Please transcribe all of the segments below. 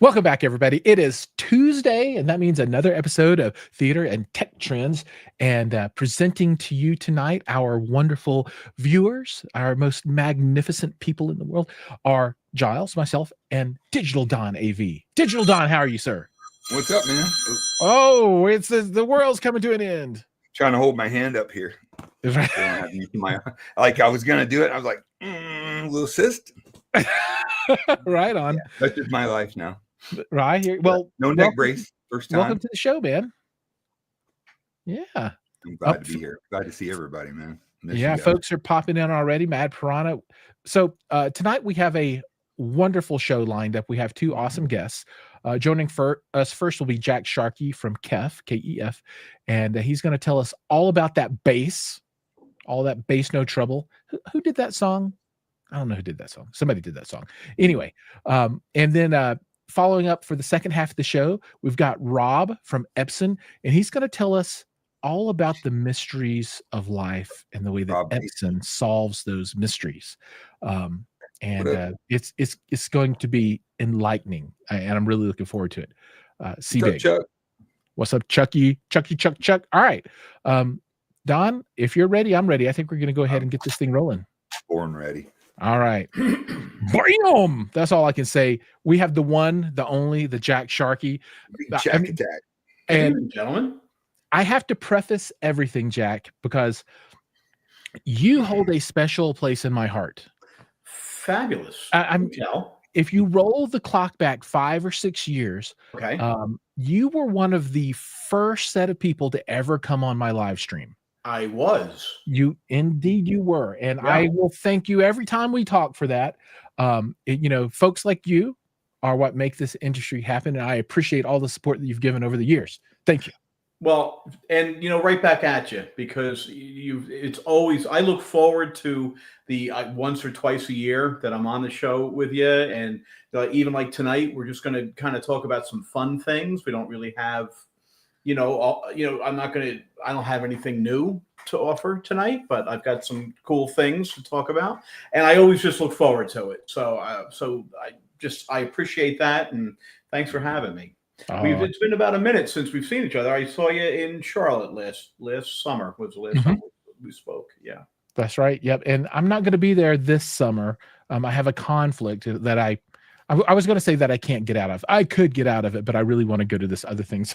Welcome back, everybody. It is Tuesday, and that means another episode of Theater and Tech Trends. And presenting to you tonight, our wonderful viewers, our most magnificent people in the world, are Giles, myself, and Digital Don AV. Digital Don, how are you, sir? What's up, man? Oh, it's the world's coming to an end. Trying to hold my hand up here. Like I was gonna do it. I was like, little assist. Right on. Yeah, that's just my life now. Right here. Well, no neck brace. First time. Welcome to the show, man. Yeah. I'm glad to be here. Glad to see everybody, man. Yeah, folks are popping in already. Mad Piranha. So tonight we have a wonderful show lined up. We have two awesome guests. Joining us first will be Jack Sharkey from KEF, K-E-F, and he's going to tell us all about that bass, all that bass, no trouble. Who did that song? I don't know who did that song. Somebody did that song. Anyway, and then following up for the second half of the show, we've got Rob from Epson, and he's going to tell us all about the mysteries of life and the way that Epson solves those mysteries. It's going to be enlightening, and I'm really looking forward to it. C-Big. What's up, Chucky? Chuck. All right. Don, if you're ready, I'm ready. I think we're going to go ahead and get this thing rolling. Born ready. All right. Bam! That's all I can say. We have the one, the only, the Jack Sharkey. Attack. And gentlemen, I have to preface everything, Jack, because you hold a special place in my heart. Fabulous. If you roll the clock back 5 or 6 years, okay, you were one of the first set of people to ever come on my live stream. I was. You were, and yeah. I will thank you every time we talk for that. Folks like you are what make this industry happen, and I appreciate all the support that you've given over the years. Thank you. Well, and right back at you, because it's always, I look forward to the once or twice a year that I'm on the show with you, and even like tonight, we're just going to kind of talk about some fun things. We don't really have, I don't have anything new to offer tonight, but I've got some cool things to talk about, and I always just look forward to it. So I appreciate that, and thanks for having me. It's been about a minute since we've seen each other. I saw you in Charlotte last summer. Was the last time we spoke? Yeah, that's right. Yep. And I'm not going to be there this summer. I have a conflict that I was going to say that I can't get out of. I could get out of it, but I really want to go to this other thing.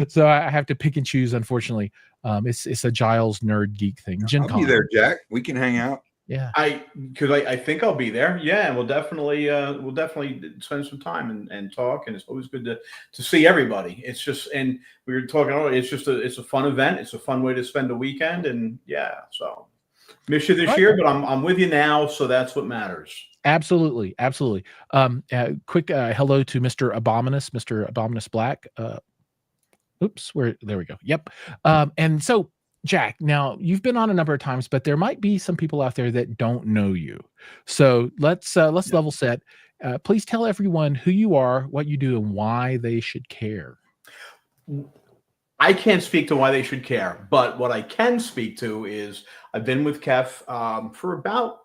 So I have to pick and choose. Unfortunately, it's a Giles nerd geek thing. I'll be there, Jack. We can hang out. Yeah, I think I'll be there. Yeah, and we'll definitely spend some time and talk. And it's always good to see everybody. It's just, and we were talking about it's a fun event. It's a fun way to spend a weekend. And yeah, so miss you this year, but I'm with you now, so that's what matters. Absolutely. Quick hello to Mr. Abominous Black. There we go. Yep. And so, Jack, now you've been on a number of times, but there might be some people out there that don't know you. So let's level set. Please tell everyone who you are, what you do, and why they should care. I can't speak to why they should care, but what I can speak to is I've been with KEF for about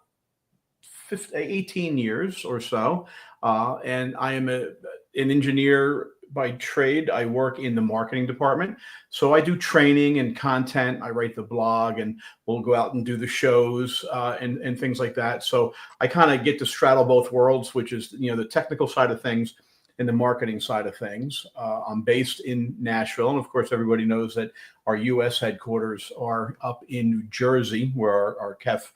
18 years or so, and I am an engineer by trade. I work in the marketing department. So I do training and content. I write the blog, and we'll go out and do the shows and things like that. So I kind of get to straddle both worlds, which is, the technical side of things and the marketing side of things. I'm based in Nashville. And of course, everybody knows that our US headquarters are up in New Jersey, where our KEF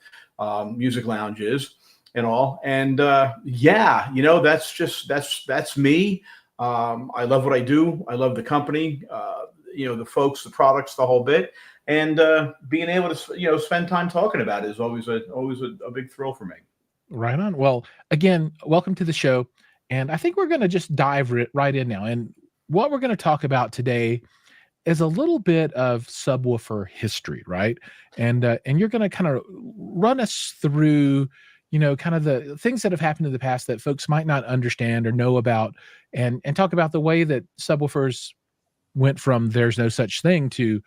Music Lounge is and all. And that's me. I love what I do. I love the company, the folks, the products, the whole bit, and being able to, spend time talking about it is always a big thrill for me. Right on. Well, again, welcome to the show. And I think we're going to just dive right in now. And what we're going to talk about today is a little bit of subwoofer history, right? And you're going to kind of run us through kind of the things that have happened in the past that folks might not understand or know about, and talk about the way that subwoofers went from there's no such thing to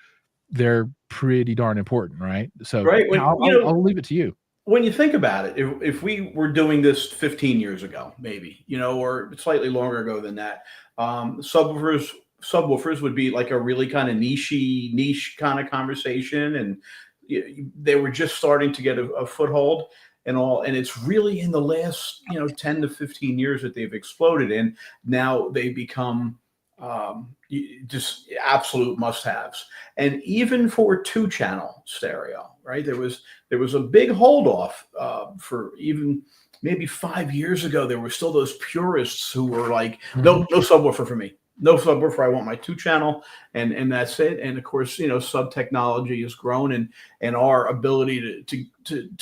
they're pretty darn important, right? So right. I'll leave it to you. when you think about it, if we were doing this 15 years ago, maybe, or slightly longer ago than that, subwoofers would be like a really kind of niche kind of conversation, and they were just starting to get a foothold and all. And it's really in the last 10 to 15 years that they've exploded, and now they become just absolute must-haves. And even for 2-channel stereo, right? There was a big hold off for even maybe 5 years ago. There were still those purists who were like, no subwoofer for me. No subwoofer. I want my 2-channel, and that's it. And of course, sub technology has grown, and our ability to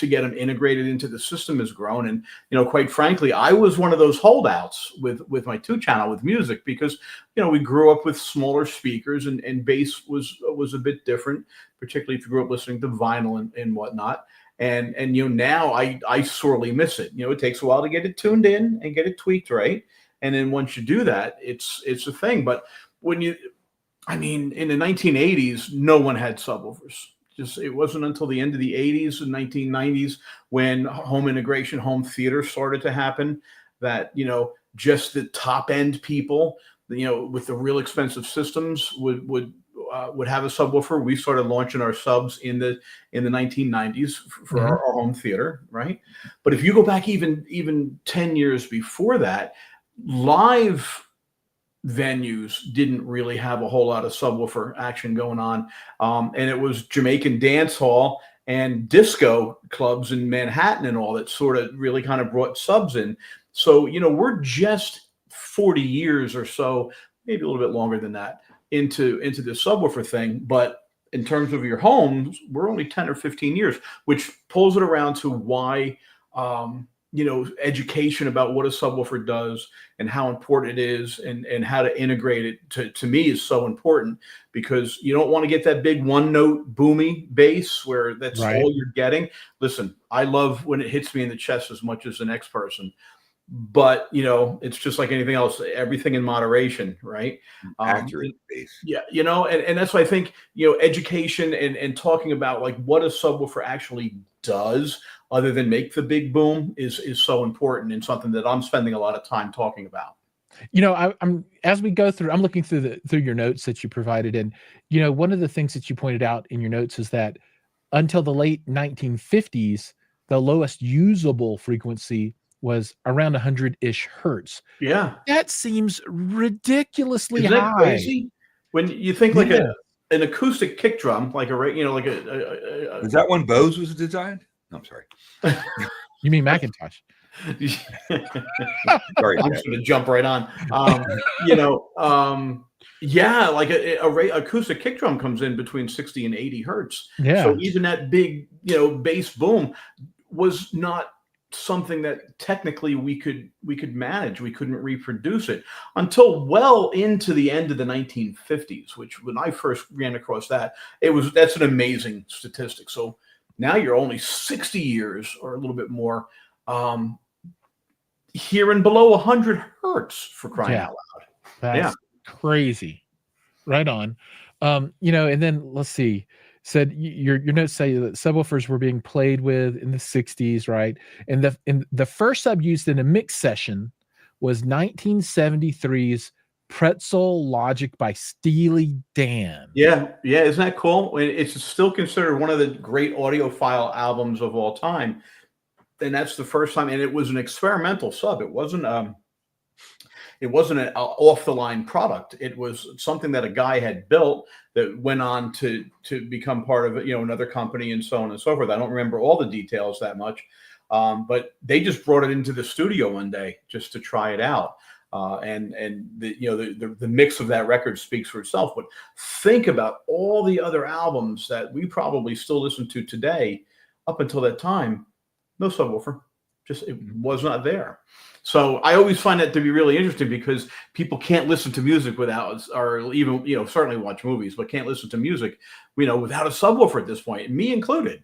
get them integrated into the system has grown. And quite frankly, I was one of those holdouts with my 2-channel with music, because we grew up with smaller speakers, and bass was a bit different, particularly if you grew up listening to vinyl and whatnot. And now I sorely miss it. It takes a while to get it tuned in and get it tweaked right. And then once you do that, it's a thing. But in the 1980s, no one had subwoofers. It wasn't until the end of the 80s and 1990s when home integration, home theater started to happen, that, just the top end people, with the real expensive systems would have a subwoofer. We started launching our subs in the 1990s for our home theater, right? But if you go back even 10 years before that, live venues didn't really have a whole lot of subwoofer action going on, and it was Jamaican dance hall and disco clubs in Manhattan and all that sort of really kind of brought subs in. So we're just 40 years or so, maybe a little bit longer than that, into the subwoofer thing. But in terms of your homes, we're only 10 or 15 years, which pulls it around to why education about what a subwoofer does and how important it is, and how to integrate it to me is so important, because you don't want to get that big one note boomy bass where that's all you're getting. Listen, I love when it hits me in the chest as much as the next person, but it's just like anything else, everything in moderation, right? Accurate bass. Yeah. And that's why I think, education and talking about like what a subwoofer actually does other than make the big boom is so important, and something that I'm spending a lot of time talking about. I'm as we go through, I'm looking through your notes that you provided, and one of the things that you pointed out in your notes is that until the late 1950s, the lowest usable frequency was around 100-ish hertz. Yeah, that seems ridiculously Isn't that high. crazy? When you think like an acoustic kick drum, like is that when Bose was designed? No, I'm sorry. You mean Macintosh? Sorry, I'm just going to jump right on. Yeah, like a acoustic kick drum comes in between 60 and 80 hertz. Yeah. So even that big, bass boom was not something that technically we could manage. We couldn't reproduce it until well into the end of the 1950s, which when I first ran across that, that's an amazing statistic. So now you're only 60 years or a little bit more hearing below 100 hertz, for crying out loud. That's crazy. Right on. And then let's see. Said your notes say that subwoofers were being played with in the 60s, right? And the first sub used in a mix session was 1973's Pretzel Logic by Steely Dan. Yeah, isn't that cool? It's still considered one of the great audiophile albums of all time, and that's the first time. And it was an experimental sub. It wasn't an off the line product. It was something that a guy had built that went on to become part of another company, and so on and so forth. I don't remember all the details that much, but they just brought it into the studio one day just to try it out. And the mix of that record speaks for itself. But think about all the other albums that we probably still listen to today. Up until that time, no subwoofer, it was not there. So I always find that to be really interesting, because people can't listen to music without, or even certainly watch movies, but can't listen to music without a subwoofer at this point, me included.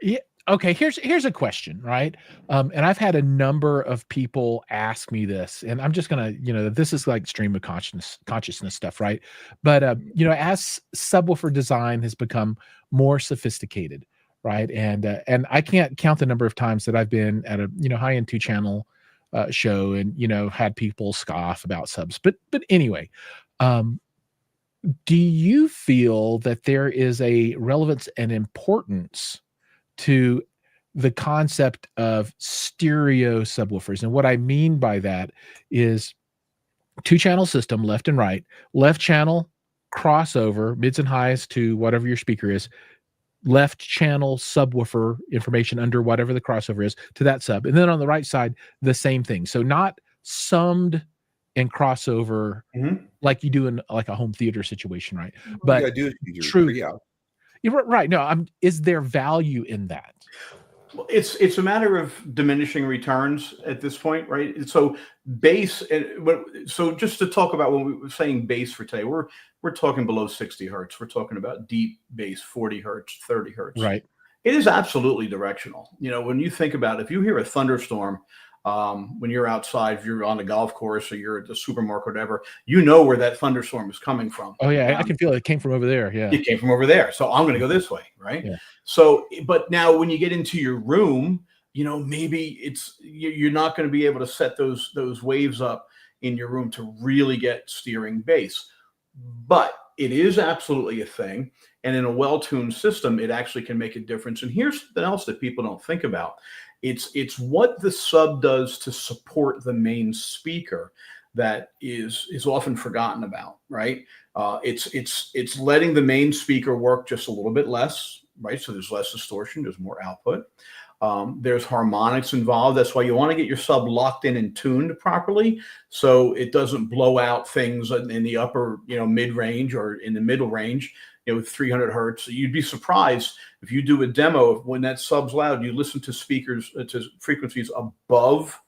Yeah. Okay, here's a question, right? And I've had a number of people ask me this, and I'm just gonna, this is like stream of consciousness stuff, right? But as subwoofer design has become more sophisticated, right? And I can't count the number of times that I've been at a high end 2 channel show and had people scoff about subs. But anyway, um, do you feel that there is a relevance and importance to the concept of stereo subwoofers? And what I mean by that is 2 channel system, left and right, left channel crossover, mids and highs to whatever your speaker is, left channel subwoofer information under whatever the crossover is to that sub. And then on the right side, the same thing. So not summed and crossover like you do in like a home theater situation, right? But I do your true. pre-out. You're right. No, is there value in that? Well, it's a matter of diminishing returns at this point, right? So bass, so just to talk about when we were saying bass for today, we're talking below 60 hertz. We're talking about deep bass, 40 hertz, 30 hertz. Right. It is absolutely directional. When you think about it, if you hear a thunderstorm, when you're outside, if you're on the golf course or you're at the supermarket, or whatever, where that thunderstorm is coming from. Oh yeah, I can feel it came from over there. Yeah, it came from over there. So I'm going to go this way, right? Yeah. So, but now when you get into your room, maybe you're not going to be able to set those waves up in your room to really get steering bass. But it is absolutely a thing. And in a well-tuned system, it actually can make a difference. And here's something else that people don't think about. It's what the sub does to support the main speaker that is often forgotten about, right? It's letting the main speaker work just a little bit less, right? So there's less distortion, there's more output. There's harmonics involved. That's why you want to get your sub locked in and tuned properly, so it doesn't blow out things in the upper, mid range or in the middle range. With 300 hertz, you'd be surprised if you do a demo when that sub's loud. You listen to speakers to frequencies above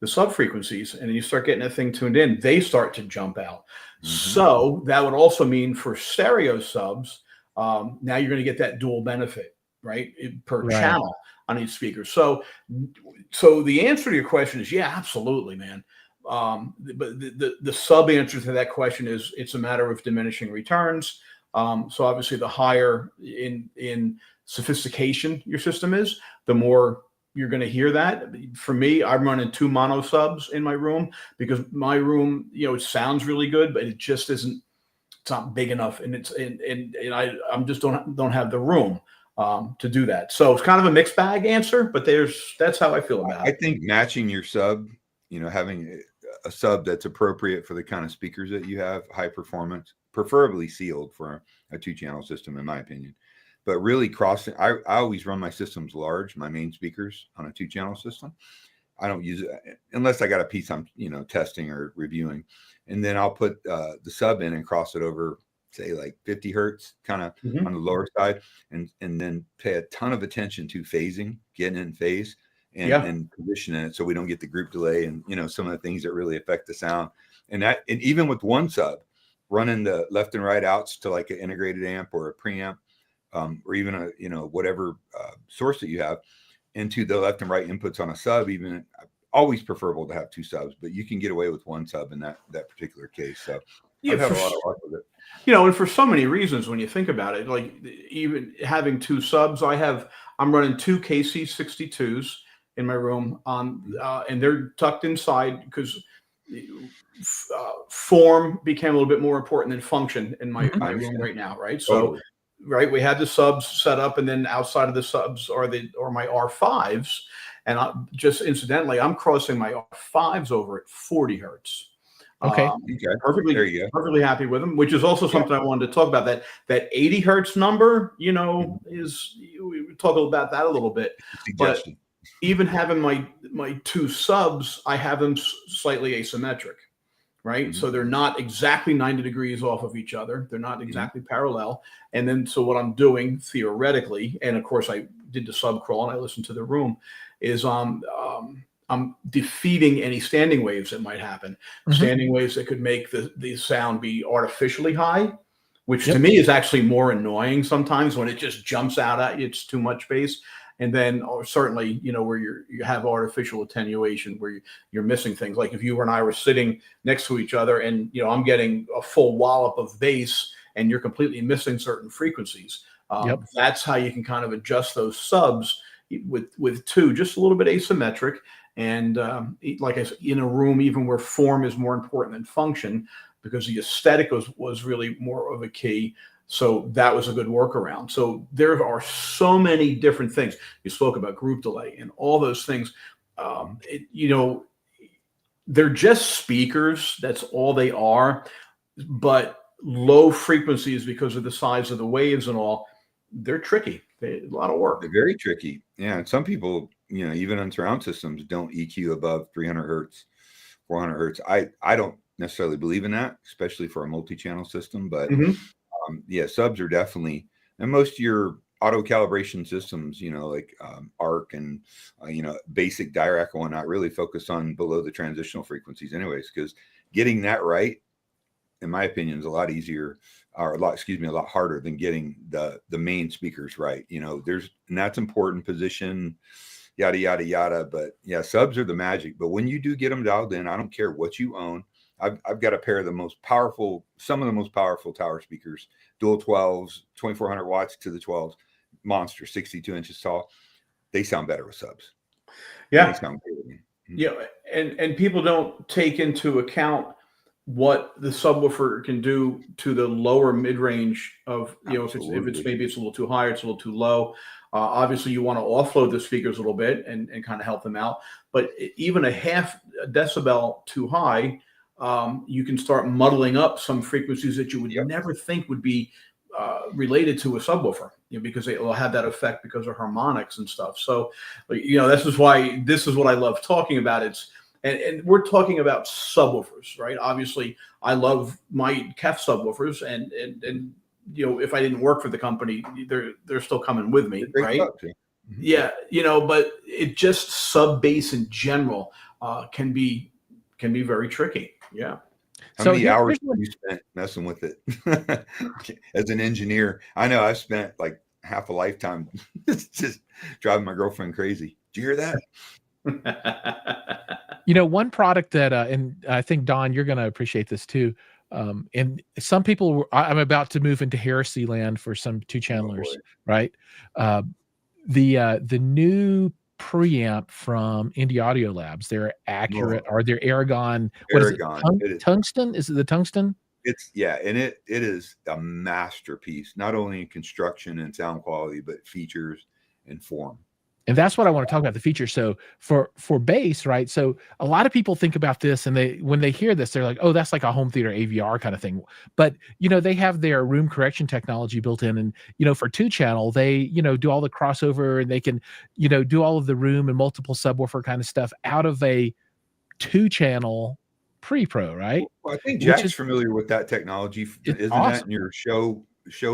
the sub frequencies, and then you start getting that thing tuned in. They start to jump out. So that would also mean for stereo subs, now you're going to get that dual benefit, right, per channel on each speaker. So the answer to your question is, yeah, absolutely, man. But the sub answer to that question is it's a matter of diminishing returns. So obviously the higher in sophistication your system is, the more you're going to hear that. For me, I'm running 2 mono subs in my room because my room, it sounds really good, but it just isn't. It's not big enough, and I'm just don't have the room to do that. So it's kind of a mixed bag answer, but that's how I feel about it. I think matching your sub, having a sub that's appropriate for the kind of speakers that you have, high performance, preferably sealed for a 2-channel system, in my opinion. But really crossing, I always run my systems large, my main speakers on a 2-channel system. I don't use it unless I got a piece I'm, testing or reviewing. And then I'll put the sub in and cross it over, say like 50 hertz, kind of on the lower side. And then pay a ton of attention to phasing, getting in phase and positioning it so we don't get the group delay and, some of the things that really affect the sound. And even with one sub, running the left and right outs to like an integrated amp or a preamp, or even a whatever source that you have, into the left and right inputs on a sub. Even always preferable to have 2 subs, but you can get away with 1 sub in that particular case. So I've had a lot of luck with it. And for so many reasons, when you think about it, like even having 2 subs, I'm running 2 KC62s in my room and they're tucked inside because form became a little bit more important than function in my room right now, right? So, right, we had the subs set up, and then outside of the subs are my R5s, and just incidentally, I'm crossing my R5s over at 40 hertz. Okay, perfectly. There you go. Perfectly happy with them, which is also something I wanted to talk about. That 80 hertz number, is we talk about that a little bit. But even having my 2 subs, I have them slightly asymmetric, right? So they're not exactly 90 degrees off of each other. They're not exactly parallel. And then, so what I'm doing theoretically, and of course I did the sub crawl and I listened to the room, is I'm defeating any standing waves that might happen. Standing waves that could make the sound be artificially high, which to me is actually more annoying sometimes when it just jumps out at you. It's too much bass. And then certainly, where you have artificial attenuation, where you're missing things. Like if you and I were sitting next to each other and, I'm getting a full wallop of bass and you're completely missing certain frequencies. Yep. That's how you can kind of adjust those subs with two, just a little bit asymmetric. And like I said, in a room, even where form is more important than function, because the aesthetic was really more of a key. So that was a good workaround. So there are so many different things. You spoke about group delay and all those things. They're just speakers. That's all they are. But low frequencies, because of the size of the waves and all, they're tricky. A lot of work. They're very tricky. Yeah. And some people, even on surround systems, don't EQ above 300 hertz, 400 hertz. I don't necessarily believe in that, especially for a multi-channel system. But yeah, subs are definitely, and most of your auto calibration systems, like ARC and, basic Dirac and whatnot, really focus on below the transitional frequencies anyways, because getting that right, in my opinion, is a lot easier, or a lot harder than getting the main speakers right. And that's important position, yada, yada, yada. But yeah, subs are the magic. But when you do get them dialed in, I don't care what you own. I've got a pair of some of the most powerful tower speakers, dual 12s, 2400 watts to the 12s, monster, 62 inches tall. They sound better with subs. Yeah. They sound great. Yeah. And people don't take into account what the subwoofer can do to the lower mid-range of, if it's maybe it's a little too high, or it's a little too low. Obviously you want to offload the speakers a little bit and kind of help them out. But even a half decibel too high, you can start muddling up some frequencies that you would never think would be related to a subwoofer, because it will have that effect because of harmonics and stuff. So, this is why this is what I love talking about. And we're talking about subwoofers, right? Obviously, I love my KEF subwoofers, and if I didn't work for the company, they're still coming with me, right? Yeah, but it just sub bass in general can be very tricky. Yeah. How many hours have you spent messing with it as an engineer? I know I've spent like half a lifetime just driving my girlfriend crazy. Did you hear that? One product that, and I think, Don, you're going to appreciate this too. And some people, I'm about to move into heresy land for some two channelers, right? The new preamp from Indie Audio Labs, they're accurate, or they're Aragon. What is it? Tungsten? Is it the tungsten? And it is a masterpiece, not only in construction and sound quality, but features and form. And that's what I want to talk about, the features. So for bass, right? So a lot of people think about this, and when they hear this, they're like, oh, that's like a home theater AVR kind of thing. But, they have their room correction technology built in. And, for 2-channel, they, do all the crossover, and they can, do all of the room and multiple subwoofer kind of stuff out of a 2-channel pre-pro, right? Well, I think Jack's familiar with that technology. Isn't awesome. That in your show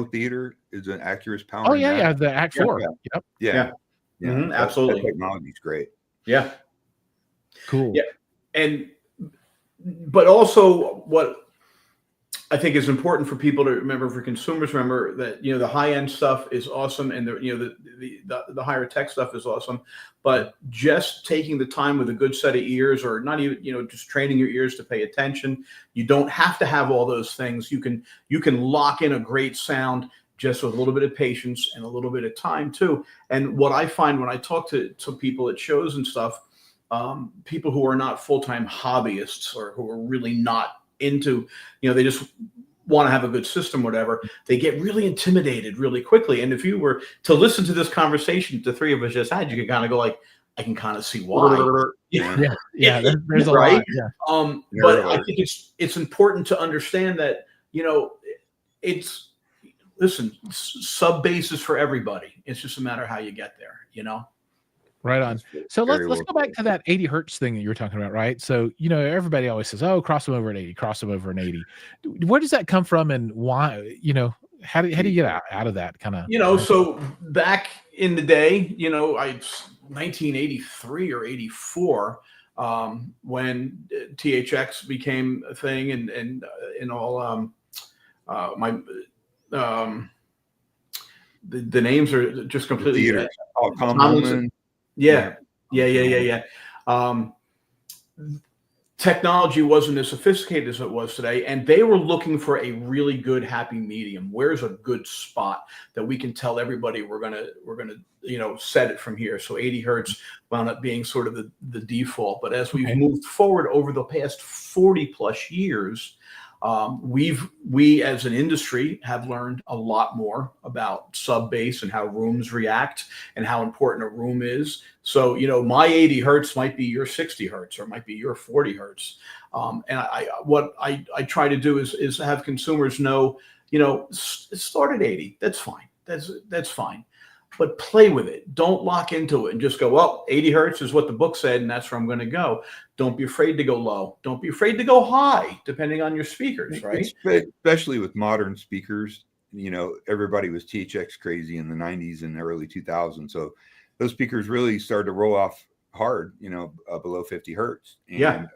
theater? Is an Accurus power? Oh, yeah, the Act 4. Yep. Yeah. Mm-hmm, absolutely. That technology is great. Yeah. Cool. Yeah. But also what I think is important for people to remember, for consumers, remember that, the high end stuff is awesome. And the higher tech stuff is awesome, but just taking the time with a good set of ears, or not even, just training your ears to pay attention. You don't have to have all those things. You can lock in a great sound just with a little bit of patience and a little bit of time too. And what I find when I talk to people at shows and stuff, people who are not full-time hobbyists, or who are really not into, they just want to have a good system, whatever, they get really intimidated really quickly. And if you were to listen to this conversation the three of us just had, you could kind of go like, I can kind of see why. Yeah. There's a right. Lot. Yeah. But I think it's important to understand that, listen, sub bass is for everybody. It's just a matter of how you get there, Right on. So let's go back to that 80 hertz thing that you were talking about, right? So, everybody always says, oh, cross them over at 80, cross them over at 80. Where does that come from, and why, how do you get out of that kind of? So back in the day, 1983 or 84, when THX became a thing, and all, the names are just completely common. Yeah. technology wasn't as sophisticated as it was today, and they were looking for a really good happy medium. Where's a good spot that we can tell everybody we're gonna set it from here? So 80 hertz wound up being sort of the default. But as we've moved forward over the past 40 plus years, we as an industry have learned a lot more about sub bass and how rooms react and how important a room is. So, my 80 hertz might be your 60 hertz or might be your 40 hertz. And what I try to do is have consumers know, start at 80. That's fine. That's fine. But play with it. Don't lock into it and just go, well, 80 hertz is what the book said, and that's where I'm going to go. Don't be afraid to go low. Don't be afraid to go high, depending on your speakers, right? Especially with modern speakers, everybody was THX crazy in the 90s and early 2000s. So those speakers really started to roll off hard, below 50 hertz. And,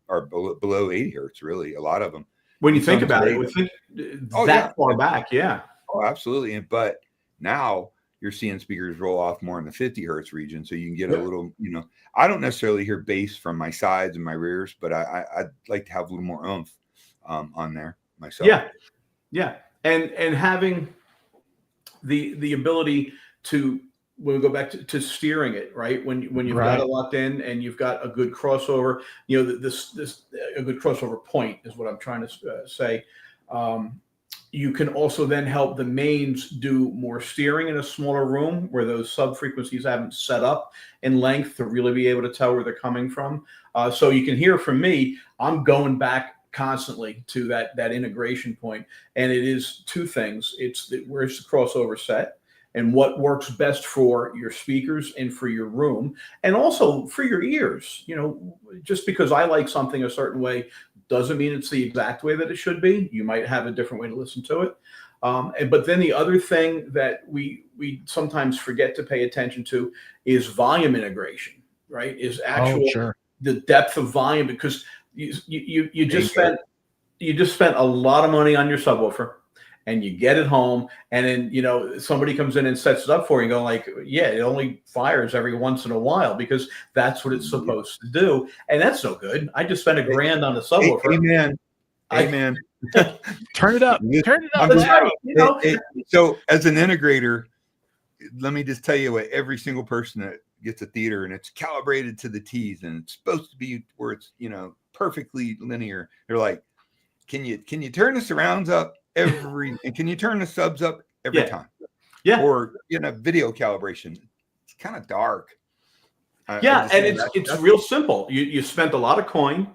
or below 80 hertz, really, a lot of them. When you think about it, far back, yeah. Oh, absolutely. But now you're seeing speakers roll off more in the 50 hertz region. So you can get a little, I don't necessarily hear bass from my sides and my rears, but I'd like to have a little more oomph on there myself. Yeah. And having the ability to, when we go back to steering it, right? When you've got it locked in and you've got a good crossover, this a good crossover point is what I'm trying to say. You can also then help the mains do more steering in a smaller room where those sub frequencies haven't set up in length to really be able to tell where they're coming from. So you can hear from me, I'm going back constantly to that integration point. And it is two things. It's where's the crossover set and what works best for your speakers and for your room and also for your ears. Just because I like something a certain way doesn't mean it's the exact way that it should be. You might have a different way to listen to it. But then the other thing that we sometimes forget to pay attention to is volume integration, right? Is actual the depth of volume, because you just spent a lot of money on your subwoofer and you get it home and then, somebody comes in and sets it up for you and go like, yeah, it only fires every once in a while because that's what it's supposed to do. And that's no good. I just spent $1,000 on the subwoofer. Amen. Turn it up. Turn it up. That's right. So as an integrator, let me just tell you what every single person that gets a theater and it's calibrated to the T's and it's supposed to be where it's, perfectly linear. They're like, can you turn the surrounds up and can you turn the subs up every time? Yeah. Or, video calibration. It's kind of dark. And it's real simple. You spent a lot of coin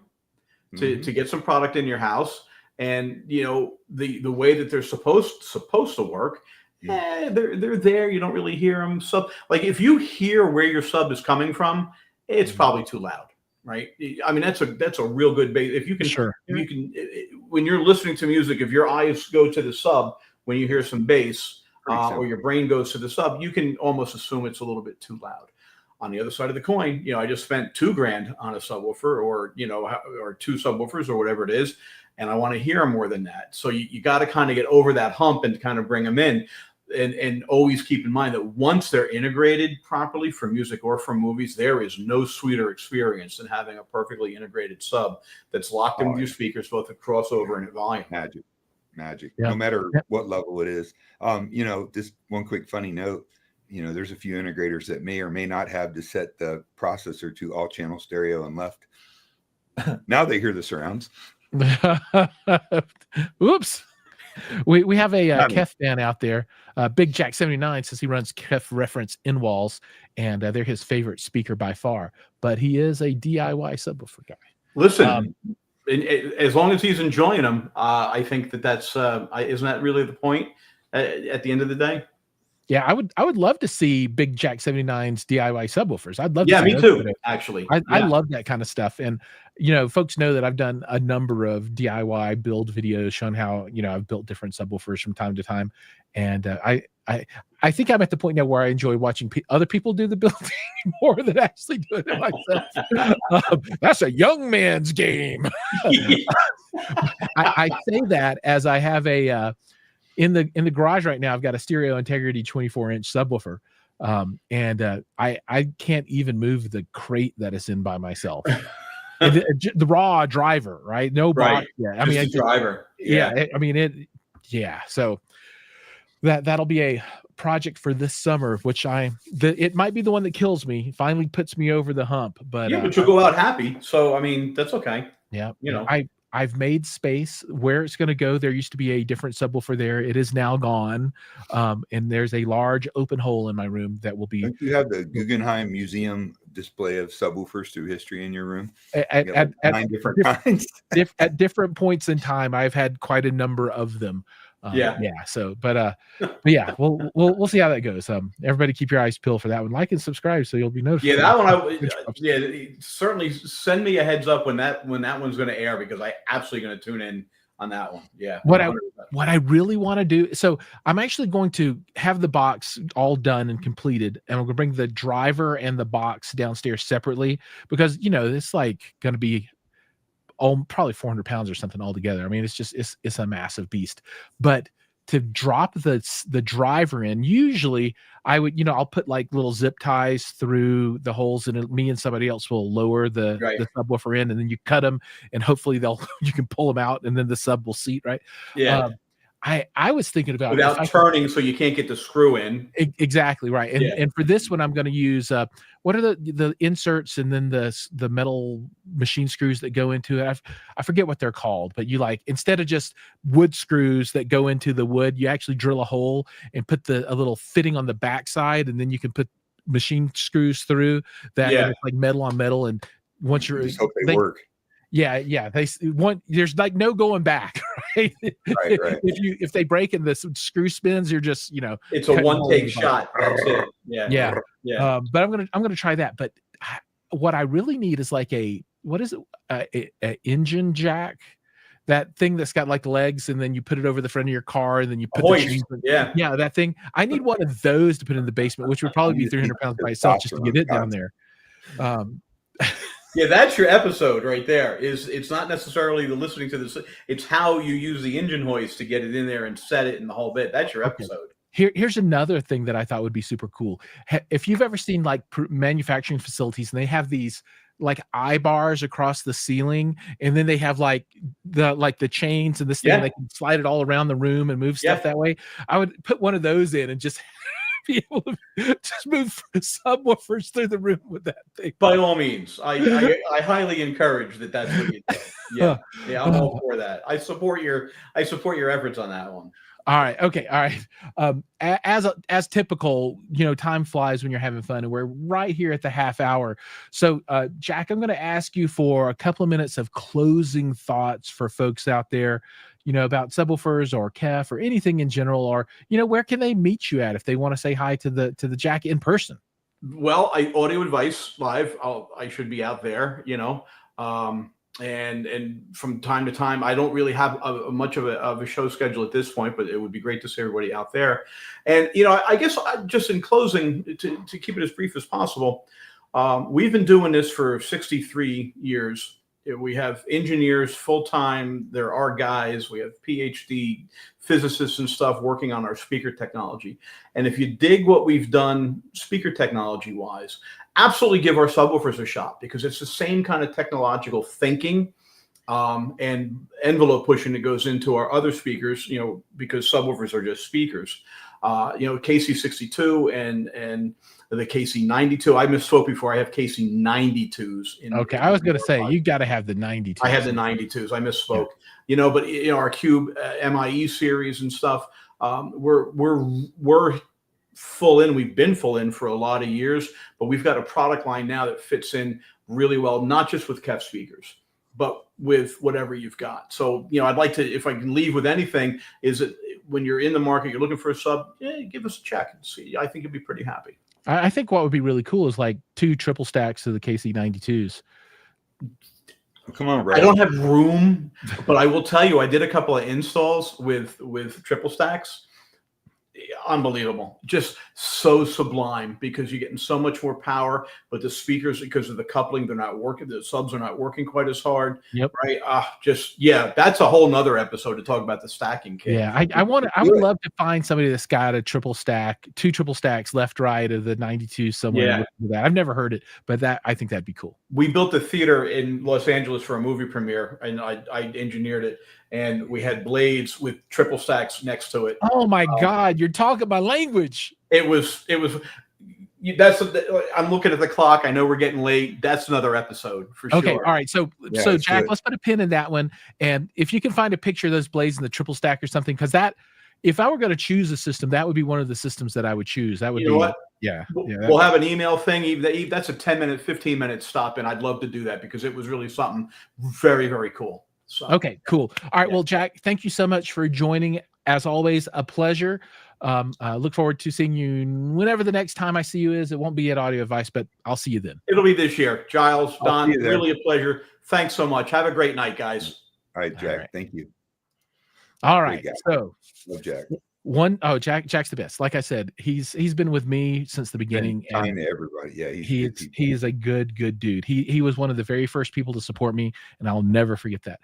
to get some product in your house. And, the way that they're supposed to work, they're there. You don't really hear them. So like if you hear where your sub is coming from, it's probably too loud. Right. I mean, that's a real good base. If you can, when you're listening to music, if your eyes go to the sub, when you hear some bass or your brain goes to the sub, you can almost assume it's a little bit too loud. On the other side of the coin, I just spent $2,000 on a subwoofer or two subwoofers or whatever it is. And I want to hear more than that. So you got to kind of get over that hump and kind of bring them in. And always keep in mind that once they're integrated properly for music or for movies, there is no sweeter experience than having a perfectly integrated sub that's locked in with your speakers, both at crossover and at volume. Magic. No matter what level it is. Just one quick funny note, there's a few integrators that may or may not have to set the processor to all channel stereo and left. Now they hear the surrounds. Oops. We have a KEF fan out there. Big Jack 79 says he runs KEF reference in walls, and they're his favorite speaker by far. But he is a DIY subwoofer guy. Listen, as long as he's enjoying them, I think that's isn't that really the point at the end of the day? Yeah, I would love to see Big Jack 79's DIY subwoofers. I'd love to see me too, actually. I love that kind of stuff. And, folks know that I've done a number of DIY build videos showing how, I've built different subwoofers from time to time. And I think I'm at the point now where I enjoy watching other people do the building more than actually doing it myself. That's a young man's game. I say that as I have a... In the garage right now, I've got a Stereo Integrity 24-inch subwoofer, and I can't even move the crate that it's in by myself. and the raw driver, right? No box. Right. Yeah, I Just mean, the driver. yeah, I mean it. Yeah, so that'll be a project for this summer, which it might be the one that kills me, finally puts me over the hump. But Yeah, but you'll go out happy. So I mean, that's okay. yeah, You know. I've made space where it's going to go. There used to be a different subwoofer there. It is now gone. And there's a large open hole in my room that will be. Don't you have the Guggenheim Museum display of subwoofers through history in your room? At 9 different kinds. At different points in time, I've had quite a number of them. Yeah. So, but yeah, we'll see how that goes. Everybody keep your eyes peeled for that one. Like and subscribe so you'll be notified. Yeah, that one. Certainly send me a heads up when that one's going to air, because I absolutely going to tune in on that one. Yeah. What I really want to do. So I'm actually going to have the box all done and completed, and I'm going to bring the driver and the box downstairs separately, because it's like going to be probably 400 pounds or something altogether. I mean, it's a massive beast. But to drop the driver in, usually I would, I'll put like little zip ties through the holes, and me and somebody else will lower the subwoofer in, and then you cut them, and hopefully you can pull them out, and then the sub will seat, right? Yeah. I was thinking about without turning, so you can't get the screw in. Exactly right. And for this one, I'm going to use what are the inserts, and then the metal machine screws that go into it. I forget what they're called, but instead of just wood screws that go into the wood, you actually drill a hole and put a little fitting on the backside, and then you can put machine screws through that. And it's like metal on metal, and once you're just hope they work. Yeah. There's like no going back, right? Right. If they break and the screw spins, you're just, it's a one take shot. That's it. Yeah. But I'm gonna try that. But what I really need is like a engine jack, that thing that's got like legs, and then you put it over the front of your car, and then you put that thing. I need one of those to put in the basement, which would probably be 300 pounds by itself just to get it down there. Yeah, that's your episode right there. It's not necessarily the listening to this; it's how you use the engine hoist to get it in there and set it in the whole bit. That's your episode. Here's another thing that I thought would be super cool. If you've ever seen like manufacturing facilities, and they have these like eye bars across the ceiling, and then they have like the chains and this thing, and they can slide it all around the room and move stuff that way. I would put one of those in and just be able to just move subwoofers through the room with that thing. By all means, I highly encourage that. That's what you do. Yeah, I'm all for that. I support your efforts on that one. All right. Okay. All right. As typical, time flies when you're having fun, and we're right here at the half hour. So, Jack, I'm going to ask you for a couple of minutes of closing thoughts for folks out there, about subwoofers or KEF or anything in general, or, where can they meet you at if they want to say hi to the Jack in person? Well, Audio Advice Live, I should be out there, and from time to time, I don't really have much of a show schedule at this point, but it would be great to see everybody out there. And, I guess just in closing, to keep it as brief as possible, we've been doing this for 63 years. We have engineers full-time. There are guys. We have PhD physicists and stuff working on our speaker technology. And if you dig what we've done speaker technology-wise, absolutely give our subwoofers a shot, because it's the same kind of technological thinking and envelope pushing that goes into our other speakers, because subwoofers are just speakers. KC62 and the KC92. I misspoke before. I have KC92s. Okay, I was going to say you got to have the 92s. I have the 92s. I misspoke. But our Cube MIE series and stuff. We're full in. We've been full in for a lot of years, but we've got a product line now that fits in really well, not just with KEF speakers, but with whatever you've got. So, I'd like to, if I can leave with anything, is that when you're in the market, you're looking for a sub, give us a check and see. I think you'd be pretty happy. I think what would be really cool is like 2 triple stacks of the KC92s. Come on, Brad. I don't have room, but I will tell you, I did a couple of installs with triple stacks. unbelievable, just so sublime, because you're getting so much more power, but the speakers, because of the coupling, they're not working, the subs are not working quite as hard. Yep. Right. Yeah, that's a whole nother episode to talk about the stacking case. Yeah, I would love to find somebody that's got a triple stack, 2 triple stacks left, right of the 92 somewhere. Yeah. With that. I've never heard it, but I think that'd be cool. We built a theater in Los Angeles for a movie premiere, and I engineered it, and we had blades with triple stacks next to it. Oh my God, you're talking my language. I'm looking at the clock. I know we're getting late. That's another episode for sure. Okay, all right. So Jack, let's put a pin in that one. And if you can find a picture of those blades in the triple stack or something, because if I were going to choose a system, that would be one of the systems that I would choose. That would be what? Yeah. We'll have an email thing. That's a 10-minute, 15-minute stop, and I'd love to do that because it was really something very, very cool. So, okay, cool. All right. Well, Jack, thank you so much for joining. As always, a pleasure. Look forward to seeing you whenever the next time I see you is. It won't be at Audio Advice, but I'll see you then. It'll be this year. Giles, Don, really a pleasure. Thanks so much. Have a great night, guys. All right, Jack. All right. Thank you. All right. So love Jack. Jack's the best. Like I said, he's been with me since the beginning. And to everybody. Yeah, he is a good dude. He was one of the very first people to support me, and I'll never forget that.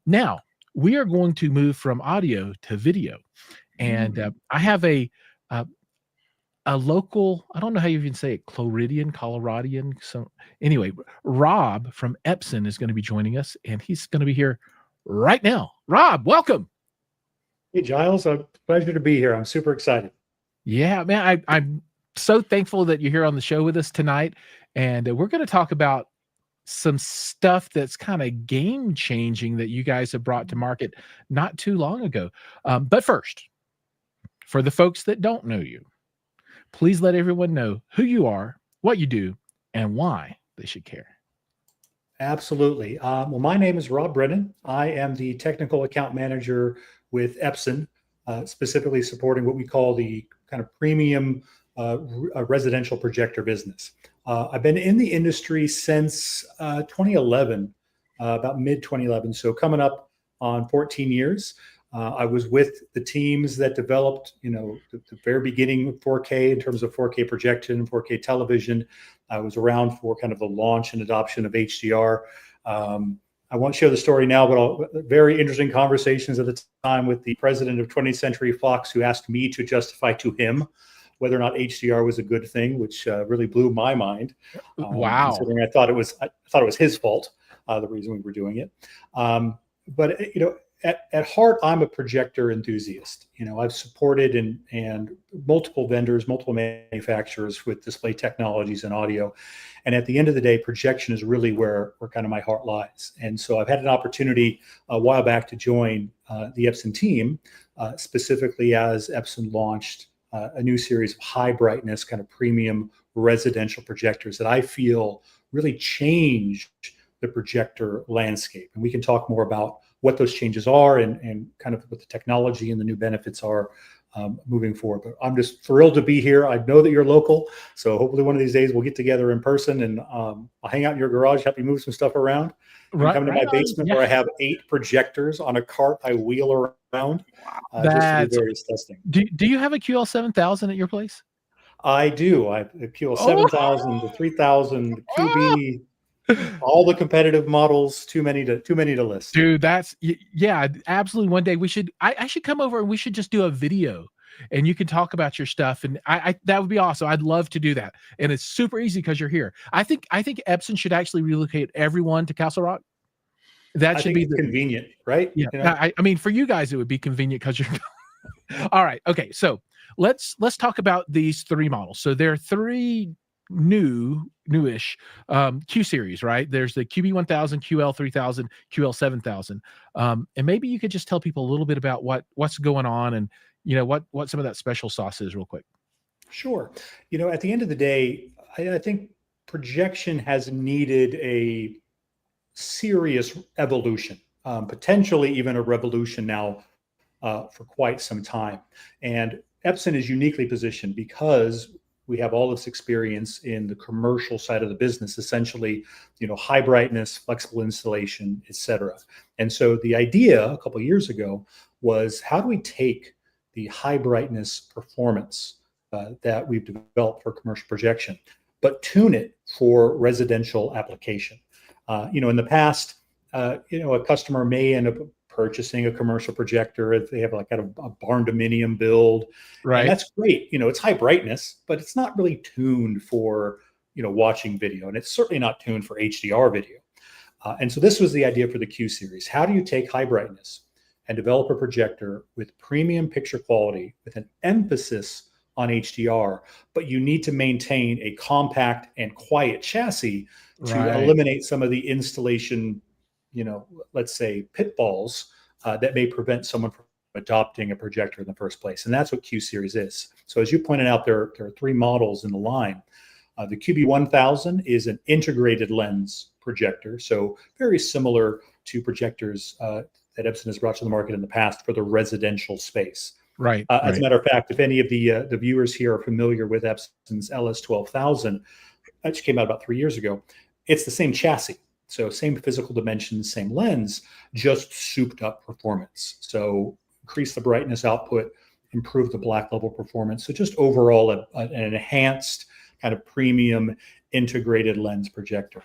Now we are going to move from audio to video, and I have a local, I don't know how you even say it, Coloradian. So anyway, Rob from Epson is going to be joining us, and he's going to be here right now. Rob, welcome. Hey, Giles, a pleasure to be here. I'm super excited. Yeah, man, I'm so thankful that you're here on the show with us tonight. And we're going to talk about some stuff that's kind of game changing that you guys have brought to market not too long ago. But first, for the folks that don't know you, please let everyone know who you are, what you do, and why they should care. Absolutely. Well, my name is Rob Brennan. I am the technical account manager with Epson, specifically supporting what we call the kind of premium residential projector business. I've been in the industry since 2011, about mid-2011, so coming up on 14 years. I was with the teams that developed, the very beginning of 4K in terms of 4K projection, 4K television. I was around for kind of the launch and adoption of HDR. I won't share the story now, but very interesting conversations at the time with the president of 20th Century Fox, who asked me to justify to him whether or not HDR was a good thing, which really blew my mind. Wow! Considering I thought it was his fault, the reason we were doing it. But at heart, I'm a projector enthusiast. I've supported and multiple vendors, multiple manufacturers with display technologies and audio. And at the end of the day, projection is really where kind of my heart lies. And so I've had an opportunity a while back to join the Epson team, specifically as Epson launched a new series of high brightness, kind of premium residential projectors that I feel really changed the projector landscape. And we can talk more about what those changes are and kind of what the technology and the new benefits are moving forward. But I'm just thrilled to be here. I know that you're local, so hopefully one of these days we'll get together in person, and I'll hang out in your garage, help you move some stuff around. Come to my basement where I have 8 projectors on a cart I wheel around just to do various testing. Do you have a QL7000 at your place? I do. I have a QL7000, the 3000, the QB. All the competitive models, too many to list. Dude, that's absolutely. One day I should come over and we should just do a video and you can talk about your stuff. And I that would be awesome. I'd love to do that. And it's super easy because you're here. I think Epson should actually relocate everyone to Castle Rock. That should be convenient, right? Yeah. I mean, for you guys, it would be convenient because you're all right. Okay. So let's talk about these 3 models. So there are 3 newish Q series, right? There's the QB1000, QL3000, QL7000, and maybe you could just tell people a little bit about what's going on and what some of that special sauce is, real quick. Sure. At the end of the day, I think projection has needed a serious evolution, potentially even a revolution now for quite some time. And Epson is uniquely positioned because we have all this experience in the commercial side of the business, essentially, high brightness, flexible installation, et cetera. And so the idea a couple of years ago was, how do we take the high brightness performance that we've developed for commercial projection, but tune it for residential application. In the past, a customer may end up purchasing a commercial projector if they have like a barn dominium build. Right. And that's great. It's high brightness, but it's not really tuned for, watching video. And it's certainly not tuned for HDR video. And so this was the idea for the Q series. How do you take high brightness and develop a projector with premium picture quality with an emphasis on HDR, but you need to maintain a compact and quiet chassis to eliminate some of the installation, let's say pitfalls that may prevent someone from adopting a projector in the first place. And that's what Q series is. So as you pointed out, there are 3 models in the line. The QB1000 is an integrated lens projector, so very similar to projectors that Epson has brought to the market in the past for the residential space. Right. As a matter of fact, if any of the viewers here are familiar with Epson's LS12000, which came out about 3 years ago, it's the same chassis. So same physical dimensions, same lens, just souped up performance. So increase the brightness output, improve the black level performance. So just overall an enhanced kind of premium integrated lens projector.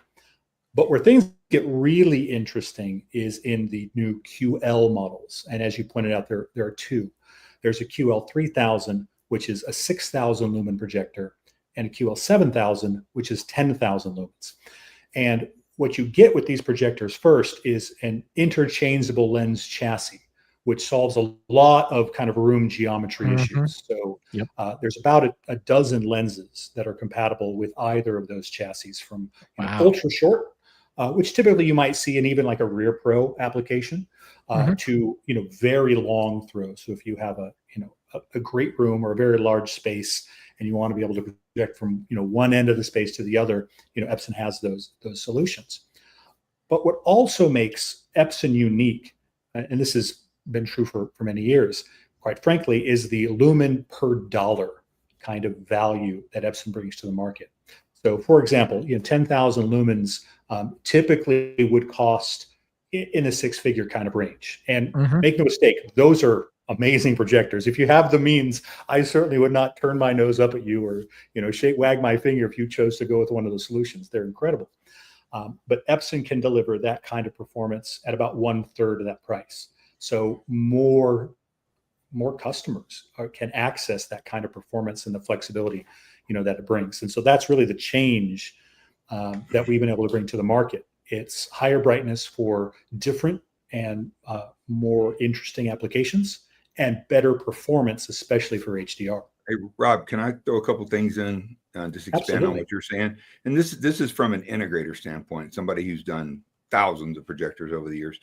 But where things get really interesting is in the new QL models. And as you pointed out, there are 2. There's a QL3000, which is a 6,000 lumen projector, and a QL7000, which is 10,000 lumens. And what you get with these projectors first is an interchangeable lens chassis, which solves a lot of kind of room geometry issues. So there's about a dozen lenses that are compatible with either of those chassis, from ultra short, which typically you might see in even like a Rear Pro application, to very long throws. So if you have a great room or a very large space and you want to be able to project from one end of the space to the other, Epson has those solutions. But what also makes Epson unique, and this has been true for many years, quite frankly, is the lumen per dollar kind of value that Epson brings to the market. So for example, 10,000 lumens typically would cost in a 6-figure kind of range. And make no mistake, those are amazing projectors. If you have the means, I certainly would not turn my nose up at you or wag my finger if you chose to go with one of the solutions. They're incredible. But Epson can deliver that kind of performance at about 1/3 of that price. So more customers can access that kind of performance and the flexibility that it brings. And so that's really the change that we've been able to bring to the market. It's higher brightness for different and more interesting applications, and better performance, especially for HDR. Hey, Rob, can I throw a couple things in, just expand on what you're saying? And this is from an integrator standpoint, somebody who's done thousands of projectors over the years.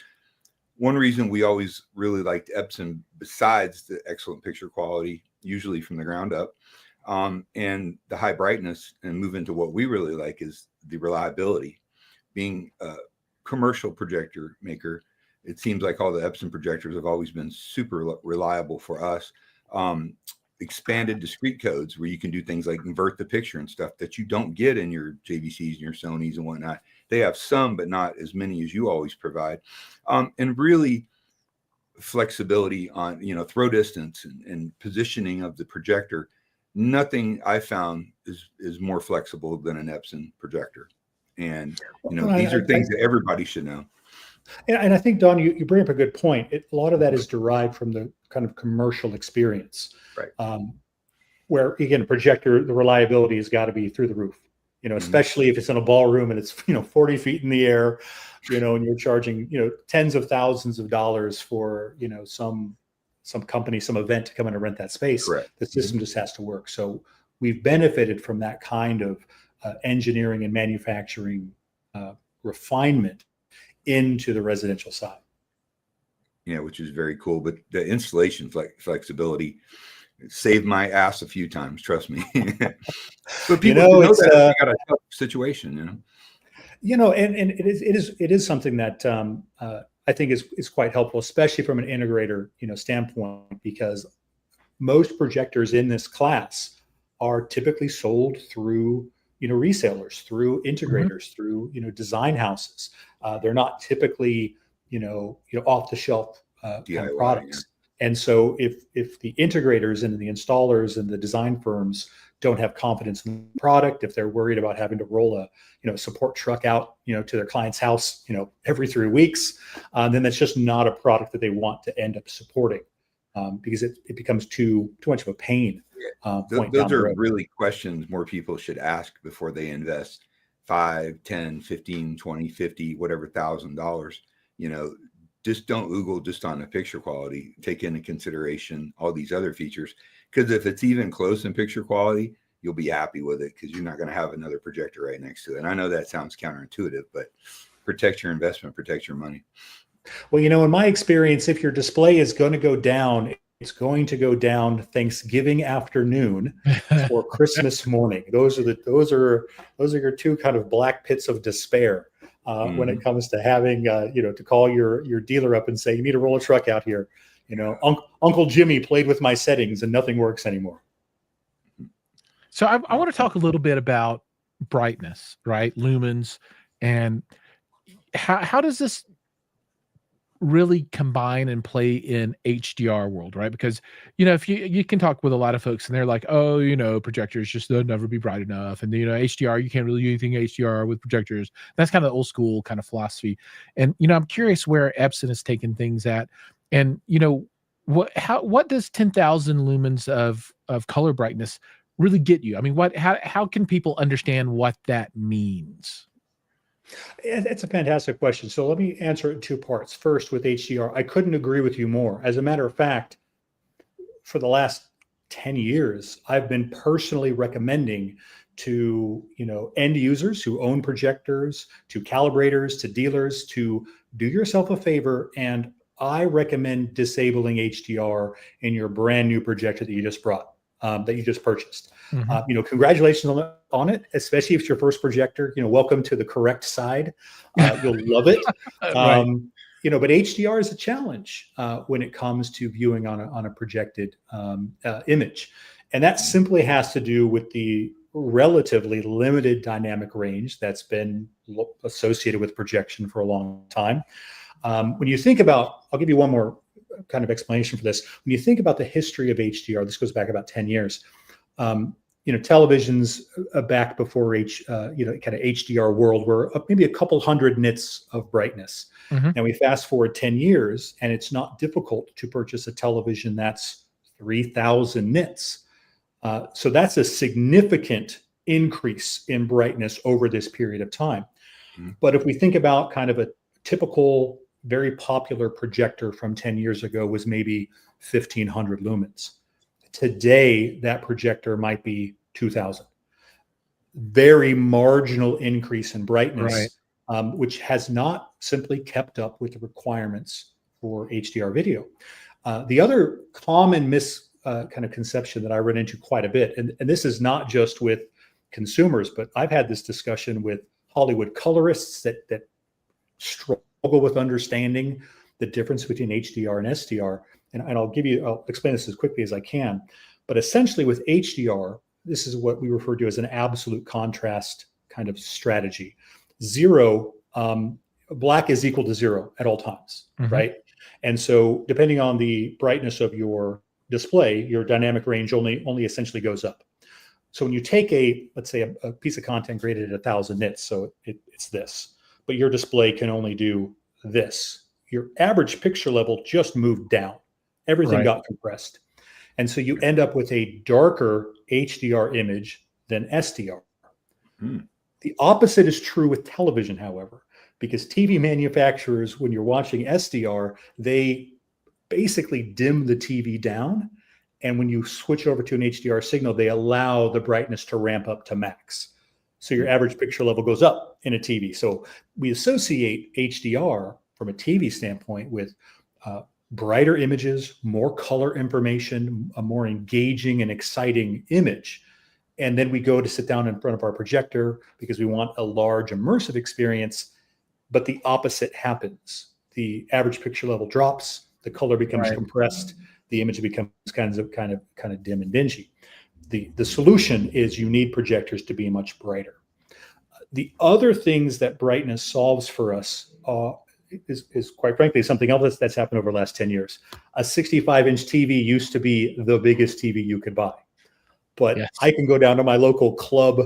One reason we always really liked Epson, besides the excellent picture quality, usually from the ground up, and the high brightness, and move into what we really like, is the reliability. Being a commercial projector maker, it seems like all the Epson projectors have always been super reliable for us. Expanded discrete codes where you can do things like invert the picture and stuff that you don't get in your JVCs and your Sonys and whatnot. They have some, but not as many as you always provide. And really flexibility on, throw distance and positioning of the projector. Nothing I found is more flexible than an Epson projector. And, these are things that everybody should know. And I think, Don, you bring up a good point. A lot of that is derived from the kind of commercial experience, right? Where, again, a projector, the reliability has got to be through the roof, especially if it's in a ballroom and it's, 40 feet in the air, and you're charging, tens of thousands of dollars for, some company, some event to come in and rent that space. Correct. The system just has to work. So we've benefited from that kind of engineering and manufacturing refinement into the residential side. Yeah, which is very cool. But the installation flexibility saved my ass a few times, trust me. But people know that you got a tough situation, and it is something that I think is quite helpful, especially from an integrator standpoint, because most projectors in this class are typically sold through resellers, through integrators, through design houses. They're not typically off the shelf kind of products. And so if the integrators and the installers and the design firms don't have confidence in the product, if they're worried about having to roll a support truck out to their client's house every 3 weeks, then that's just not a product that they want to end up supporting, because it becomes too much of a pain. Those are really questions more people should ask before they invest $5, $10, $15, $20, $50, whatever $1,000. Just don't Google just on the picture quality. Take into consideration all these other features, because if it's even close in picture quality, you'll be happy with it because you're not going to have another projector right next to it. And I know that sounds counterintuitive, but protect your investment, protect your money. Well, in my experience, if your display is going to go down, it's going to go down Thanksgiving afternoon or Christmas morning. Those are your two kind of black pits of despair when it comes to having to call your dealer up and say, you need to roll a truck out here. Uncle Jimmy played with my settings and nothing works anymore. So I want to talk a little bit about brightness, right? Lumens, and how does this really combine and play in HDR world, right? Because if you can talk with a lot of folks and they're like, oh, projectors just they'll never be bright enough, and HDR, you can't really do anything HDR with projectors. That's kind of old school kind of philosophy. And I'm curious where Epson has taken things at, and what does 10,000 lumens of color brightness really get you? I mean, how can people understand what that means? It's a fantastic question. So let me answer it in two parts. First, with HDR, I couldn't agree with you more. As a matter of fact, for the last 10 years, I've been personally recommending to end users who own projectors, to calibrators, to dealers, to do yourself a favor, and I recommend disabling HDR in your brand new projector that you just brought. That you just purchased. Congratulations on it, especially if it's your first projector. Welcome to the correct side. You'll love it. Right. But HDR is a challenge when it comes to viewing on a projected image, and that simply has to do with the relatively limited dynamic range that's been associated with projection for a long time. When you think about, I'll give you one more kind of explanation for this. When you think about the history of HDR, this goes back about 10 years. Televisions back before kind of HDR world were maybe a couple hundred nits of brightness. And we fast forward 10 years, and it's not difficult to purchase a television that's 3,000 nits. So that's a significant increase in brightness over this period of time. But if we think about kind of a typical, very popular projector from 10 years ago was maybe 1,500 lumens. Today, that projector might be 2,000. Very marginal increase in brightness, right. Which has not simply kept up with the requirements for HDR video. The other common kind of conception that I run into quite a bit, and this is not just with consumers, but I've had this discussion with Hollywood colorists that struggle with understanding the difference between HDR and SDR. And I'll explain this as quickly as I can. But essentially with HDR, this is what we refer to as an absolute contrast kind of strategy. Black is equal to 0 at all times, right? And so depending on the brightness of your display, your dynamic range only essentially goes up. So when you take let's say a piece of content graded at 1,000 nits, so it's this, but your display can only do this. Your average picture level just moved down. Everything got compressed. And so you end up with a darker HDR image than SDR. The opposite is true with television, however, because TV manufacturers, when you're watching SDR, they basically dim the TV down. And when you switch over to an HDR signal, they allow the brightness to ramp up to max. So your average picture level goes up in a TV. So we associate HDR from a TV standpoint with brighter images, more color information, a more engaging and exciting image. And then we go to sit down in front of our projector because we want a large immersive experience, but the opposite happens. The average picture level drops, the color becomes compressed, the image becomes kind of dim and dingy. The solution is you need projectors to be much brighter. The other things that brightness solves for us is quite frankly something else that's happened over the last 10 years. A 65-inch TV used to be the biggest TV you could buy, but Yes. I can go down to my local club,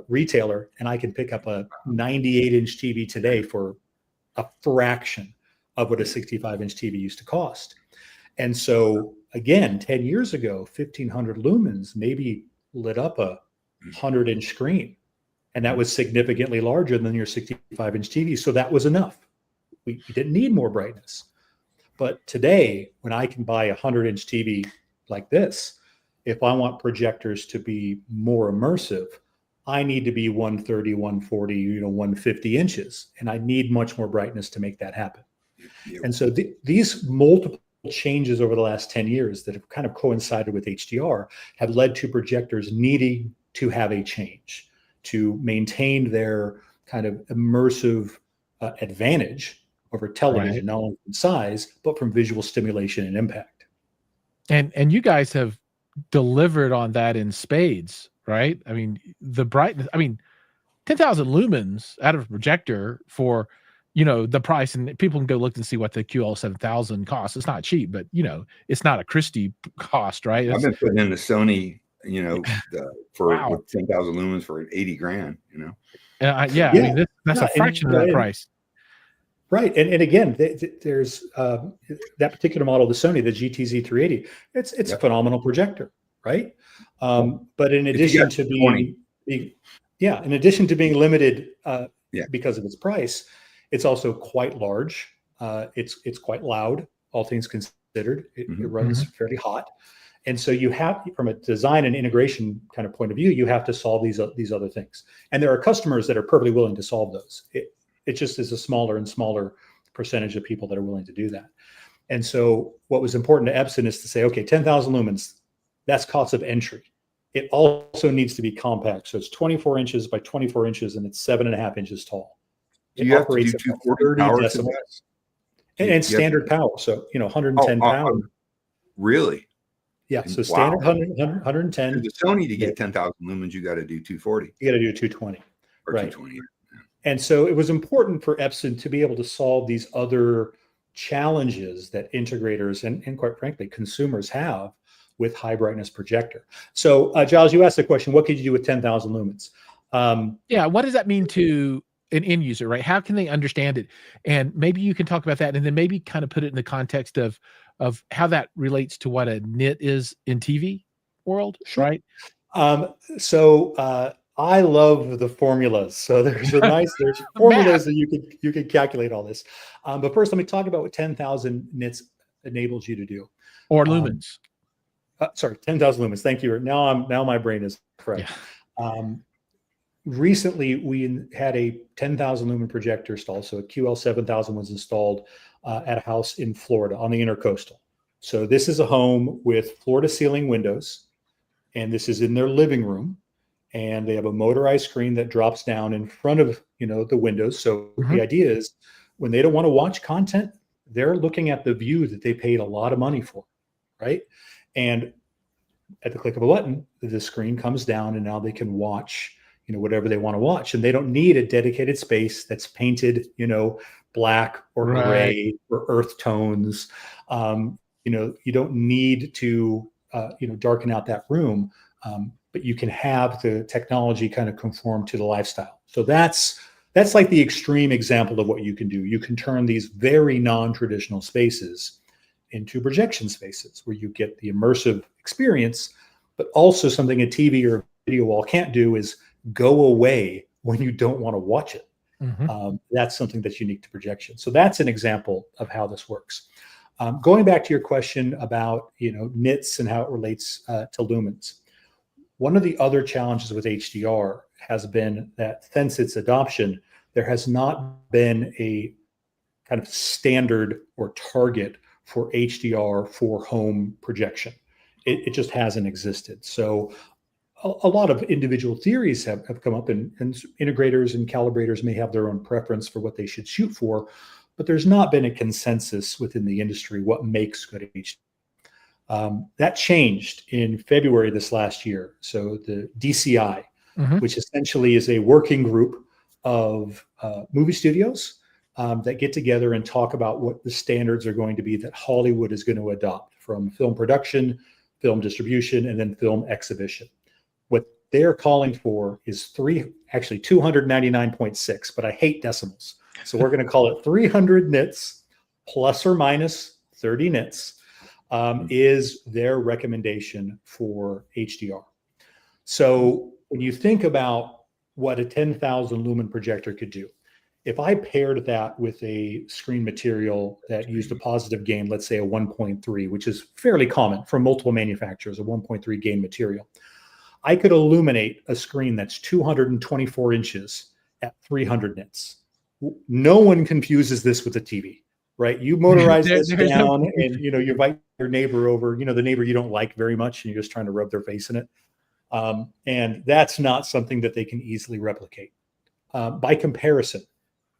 retailer, and I can pick up a 98-inch TV today for a fraction of what a 65-inch TV used to cost. And so again, 10 years ago, 1,500 lumens maybe lit up a 100-inch screen, and that was significantly larger than your 65-inch TV. So that was enough. We didn't need more brightness. But today, when I can buy a 100-inch TV like this, if I want projectors to be more immersive, I need to be 130, 140, 150 inches, and I need much more brightness to make that happen. Yep. And so these multiple changes over the last 10 years that have kind of coincided with HDR have led to projectors needing to have a change to maintain their kind of immersive advantage over television, Right. not only from size, but from visual stimulation and impact. And you guys have delivered on that in spades, right? I mean, the brightness, 10,000 lumens out of a projector for, the price, and people can go look and see what the QL7000 costs. It's not cheap, but it's not a Christie cost, right? I've been putting in the Sony, for Wow. with 10,000 lumens for 80 grand, Yeah, I mean, that's a fraction of that price. Right. And again, there's that particular model, the Sony, the GTZ 380. It's a phenomenal projector, right? But in addition to being limited because of its price, it's also quite large. It's quite loud, all things considered. It runs fairly hot. And so you have, from a design and integration kind of point of view, you have to solve these other things. And there are customers that are perfectly willing to solve those. It just is a smaller and smaller percentage of people that are willing to do that. And so what was important to Epson is to say, okay, 10,000 lumens, that's cost of entry. It also needs to be compact. So it's 24 inches by 24 inches, and it's 7.5 inches tall. Do you have to do 240 power decibels. And standard power. So, 110 power. Really? Yeah. So standard 110. For the Sony to get 10,000 lumens, you got to do 240. You got to do 220. Or right. 220. And so it was important for Epson to be able to solve these other challenges that integrators and quite frankly, consumers have with high brightness projector. So Giles, you asked the question, what could you do with 10,000 lumens? What does that mean to an end user, right? How can they understand it? And maybe you can talk about that, and then maybe kind of put it in the context of how that relates to what a nit is in TV world, right? I love the formulas. So there's formulas that you could calculate all this. But first, let me talk about what 10,000 nits enables you to do. Or lumens. 10,000 lumens. Thank you. Now my brain is correct. Yeah. Recently, we had a 10,000 lumen projector installed. So a QL7000 was installed at a house in Florida on the Intercoastal. So this is a home with floor to ceiling windows, and this is in their living room. And they have a motorized screen that drops down in front of the windows. So the idea is when they don't want to watch content, they're looking at the view that they paid a lot of money for, right? And at the click of a button, the screen comes down, and now they can watch whatever they want to watch, and they don't need a dedicated space that's painted black or gray or earth tones. You don't need to darken out that room. But you can have the technology kind of conform to the lifestyle. So that's like the extreme example of what you can do. You can turn these very non-traditional spaces into projection spaces where you get the immersive experience, but also something a TV or video wall can't do is go away when you don't want to watch it. That's something that's unique to projection. So that's an example of how this works. Going back to your question about nits and how it relates to lumens. One of the other challenges with HDR has been that since its adoption, there has not been a kind of standard or target for HDR for home projection. It just hasn't existed. So a lot of individual theories have come up, and integrators and calibrators may have their own preference for what they should shoot for, but there's not been a consensus within the industry what makes good HDR. That changed in February this last year. So the DCI, which essentially is a working group of movie studios that get together and talk about what the standards are going to be that Hollywood is going to adopt, from film production, film distribution, and then film exhibition. What they're calling for is 299.6, but I hate decimals. So we're going to call it 300 nits plus or minus 30 nits is their recommendation for HDR. So when you think about what a 10,000 lumen projector could do, if I paired that with a screen material that used a positive gain, let's say a 1.3, which is fairly common from multiple manufacturers, a 1.3 gain material, I could illuminate a screen that's 224 inches at 300 nits. No one confuses this with a TV, right? You motorize this down and, you invite your neighbor over, the neighbor you don't like very much, and you're just trying to rub their face in it. And that's not something that they can easily replicate. By comparison,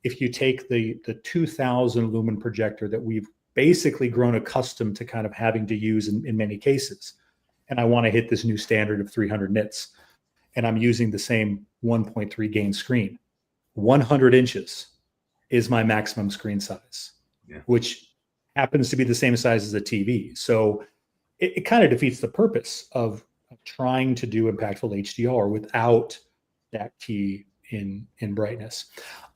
if you take the 2000 lumen projector that we've basically grown accustomed to kind of having to use in many cases, and I want to hit this new standard of 300 nits, and I'm using the same 1.3 gain screen, 100 inches is my maximum screen size, which happens to be the same size as a TV. So it kind of defeats the purpose of trying to do impactful HDR without that key in brightness.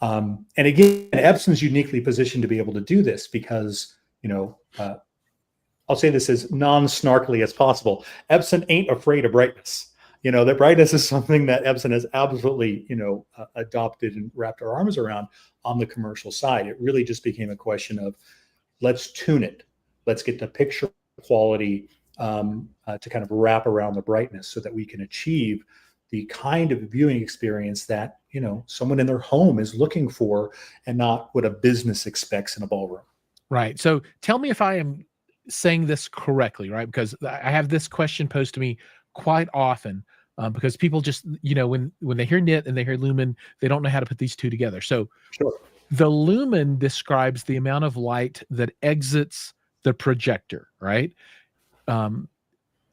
And again, Epson's uniquely positioned to be able to do this because, I'll say this as non-snarkily as possible. Epson ain't afraid of brightness. That brightness is something that Epson has absolutely, adopted and wrapped our arms around on the commercial side. It really just became a question of, let's tune it. Let's get the picture quality to kind of wrap around the brightness so that we can achieve the kind of viewing experience that, someone in their home is looking for and not what a business expects in a ballroom. Right. So tell me if I am saying this correctly, right? Because I have this question posed to me quite often because people just, when they hear nit and they hear lumen, they don't know how to put these two together. So the lumen describes the amount of light that exits the projector, right? A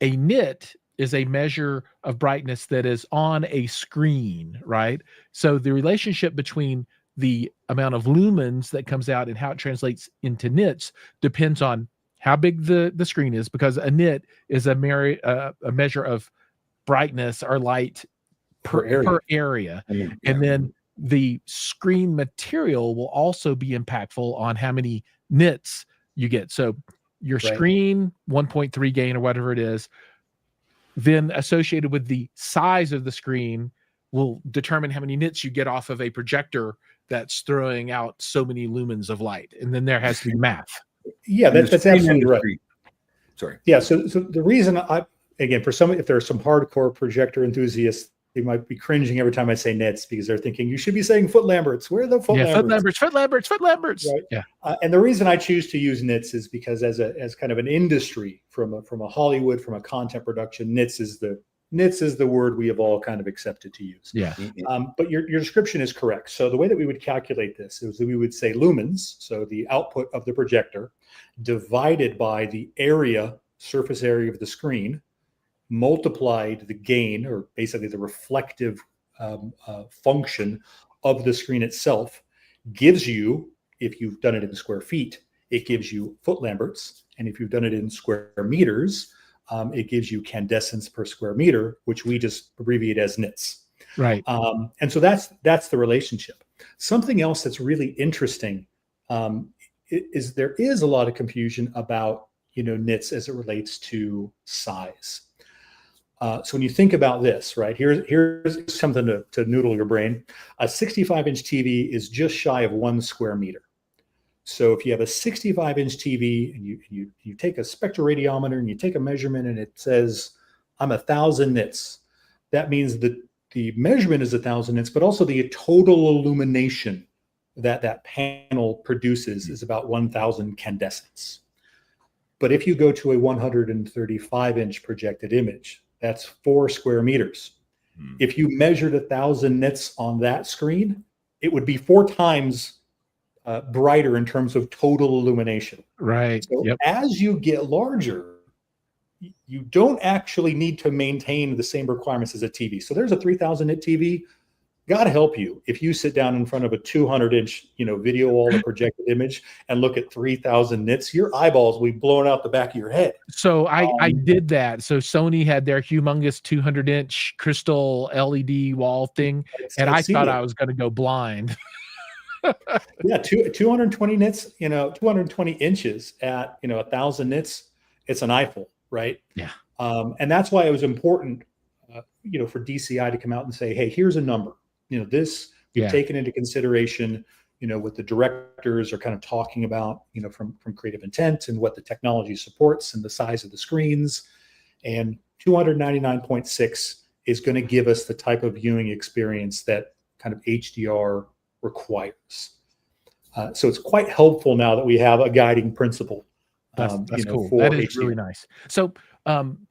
nit is a measure of brightness that is on a screen, right? So the relationship between the amount of lumens that comes out and how it translates into nits depends on how big the screen is, because a nit is a measure of brightness or light per area. And then the screen material will also be impactful on how many nits you get. So your screen, 1.3 gain or whatever it is, then associated with the size of the screen will determine how many nits you get off of a projector that's throwing out so many lumens of light. And then there has to be math. Yeah, that's absolutely right. Sorry. Yeah. So the reason if there are some hardcore projector enthusiasts, they might be cringing every time I say nits because they're thinking you should be saying foot lamberts. Where are the foot lamberts? Foot lamberts. Right. Yeah. And the reason I choose to use nits is because as kind of an industry from a Hollywood, from a content production, nits is the word we have all kind of accepted to use. Yeah. But your description is correct. So the way that we would calculate this is that we would say lumens, so the output of the projector, divided by the surface area of the screen, multiplied the gain, or basically the reflective function of the screen itself, gives you, if you've done it in square feet, it gives you foot lamberts. And if you've done it in square meters, it gives you candescents per square meter, which we just abbreviate as nits. Right. And so that's the relationship. Something else that's really interesting is there is a lot of confusion about nits as it relates to size. So when you think about this, right, here's something to noodle your brain. A 65-inch TV is just shy of 1 square meter. So if you have a 65-inch TV and you take a spectroradiometer and you take a measurement and it says, I'm 1,000 nits, that means that the measurement is 1,000 nits, but also the total illumination that panel produces is about 1,000 candescents. But if you go to a 135-inch projected image, that's 4 square meters. If you measured 1,000 nits on that screen, it would be 4 times brighter in terms of total illumination. Right. So as you get larger, you don't actually need to maintain the same requirements as a TV. So there's a 3,000 nit TV. God help you if you sit down in front of a 200-inch, video wall or projected image and look at 3,000 nits. Your eyeballs will be blown out the back of your head. So I did that. So Sony had their humongous 200-inch crystal LED wall thing, and I thought I was going to go blind. Yeah, 220 nits, 220 inches at 1,000 nits. It's an eyeful, right? Yeah. And that's why it was important, for DCI to come out and say, hey, here's a number. This we've taken into consideration, what the directors are kind of talking about, from creative intent and what the technology supports and the size of the screens. And 299.6 is going to give us the type of viewing experience that kind of HDR requires. So it's quite helpful now that we have a guiding principle. That's cool. That is really nice. So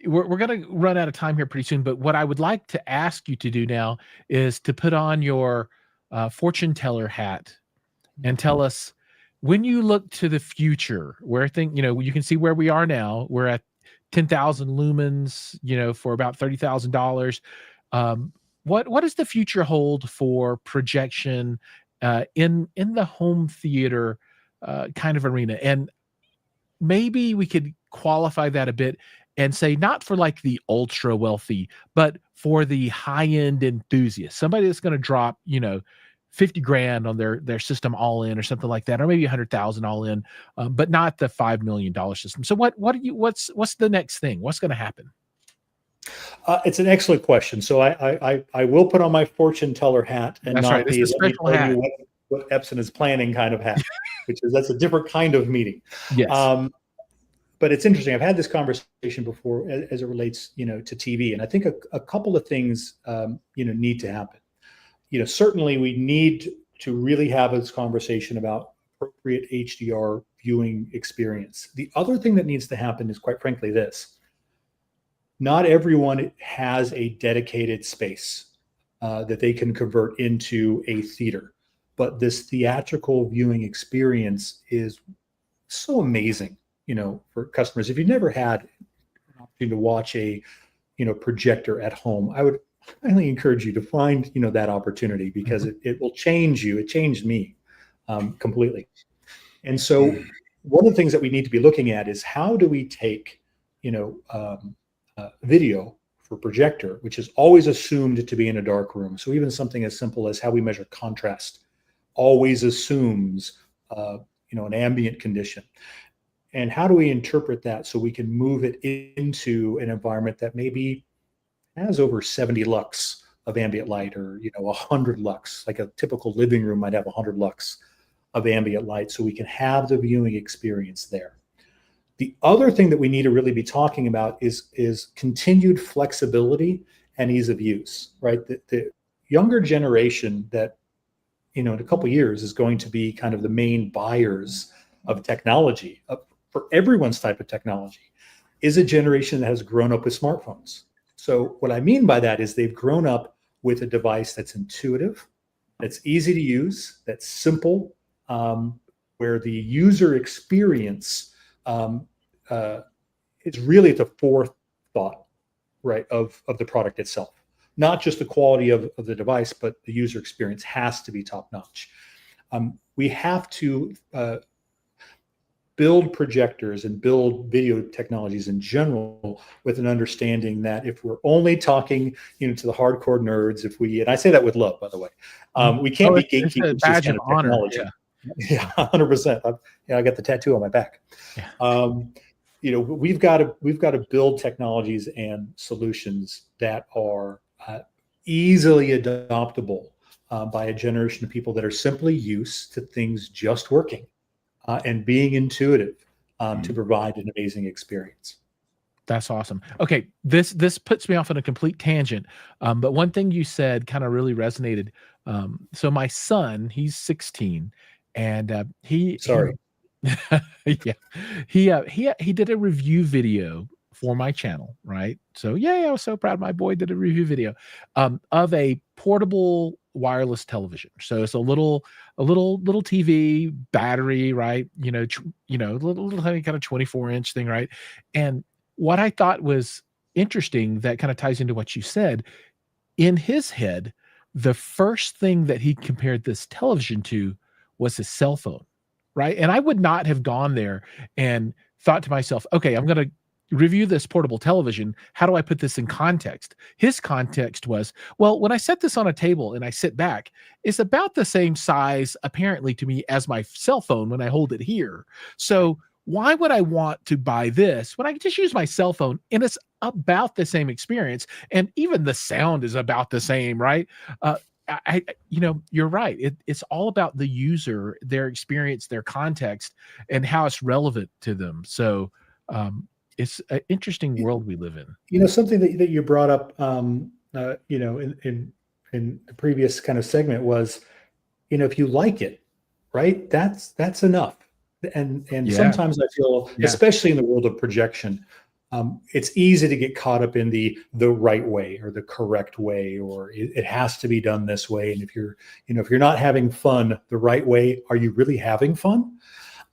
we're going to run out of time here pretty soon, but what I would like to ask you to do now is to put on your fortune teller hat and tell us, when you look to the future, where you can see where we are now. We're at 10,000 lumens, for about $30,000. What does the future hold for projection in the home theater kind of arena? And maybe we could qualify that a bit and say, not for like the ultra wealthy, but for the high end enthusiast, somebody that's going to drop, 50 grand on their system all in or something like that, or maybe 100,000 all in, but not the $5 million system. So what's the next thing? What's going to happen? It's an excellent question. So I will put on my fortune teller hat and not the special hat. What Epson is planning kind of hat, that's a different kind of meeting. Yes. But it's interesting. I've had this conversation before as it relates, to TV, and I think a couple of things, need to happen. Certainly we need to really have this conversation about appropriate HDR viewing experience. The other thing that needs to happen is, quite frankly, this. Not everyone has a dedicated space that they can convert into a theater, but this theatrical viewing experience is so amazing, for customers. If you've never had an opportunity to watch a, projector at home, I would highly encourage you to find, that opportunity, because it will change you. It changed me completely. And so one of the things that we need to be looking at is, how do we take, video for projector, which is always assumed to be in a dark room. So even something as simple as how we measure contrast always assumes, an ambient condition. And how do we interpret that so we can move it into an environment that maybe has over 70 lux of ambient light, or 100 lux, like a typical living room might have 100 lux of ambient light, so we can have the viewing experience there. The other thing that we need to really be talking about is continued flexibility and ease of use, right? The younger generation that, in a couple of years is going to be kind of the main buyers of technology, for everyone's type of technology, is a generation that has grown up with smartphones. So what I mean by that is they've grown up with a device that's intuitive, that's easy to use, that's simple, where the user experience is really at the forethought, right, of the product itself. Not just the quality of the device, but the user experience has to be top notch. We have to build projectors and build video technologies in general with an understanding that if we're only talking, to the hardcore nerds, and I say that with love, by the way, we can't be gatekeepers. It's a badge of honor. Yeah, 100%. I got the tattoo on my back. Yeah. We've got to build technologies and solutions that are easily adoptable by a generation of people that are simply used to things just working and being intuitive to provide an amazing experience. That's awesome. Okay, this puts me off on a complete tangent, but one thing you said kind of really resonated. So my son, he's 16, and he he did a review video for my channel, right? So I was so proud my boy did a review video of a portable wireless television. So it's a little TV battery, right? Little tiny kind of 24-inch thing, right? And what I thought was interesting that kind of ties into what you said, in his head, the first thing that he compared this television to was his cell phone, right? And I would not have gone there and thought to myself, okay, I'm going to review this portable television. How do I put this in context? His context was, well, when I set this on a table and I sit back, it's about the same size, apparently, to me as my cell phone when I hold it here. So why would I want to buy this when I can just use my cell phone and it's about the same experience, and even the sound is about the same, right? You're right. It's all about the user, their experience, their context, and how it's relevant to them. So it's an interesting world we live in. Something that you brought up, in the previous kind of segment was, if you like it, right, that's enough. And Yeah. sometimes I feel, Yeah. especially in the world of projection, it's easy to get caught up in the right way or the correct way, or it has to be done this way. And if you're not having fun the right way, are you really having fun?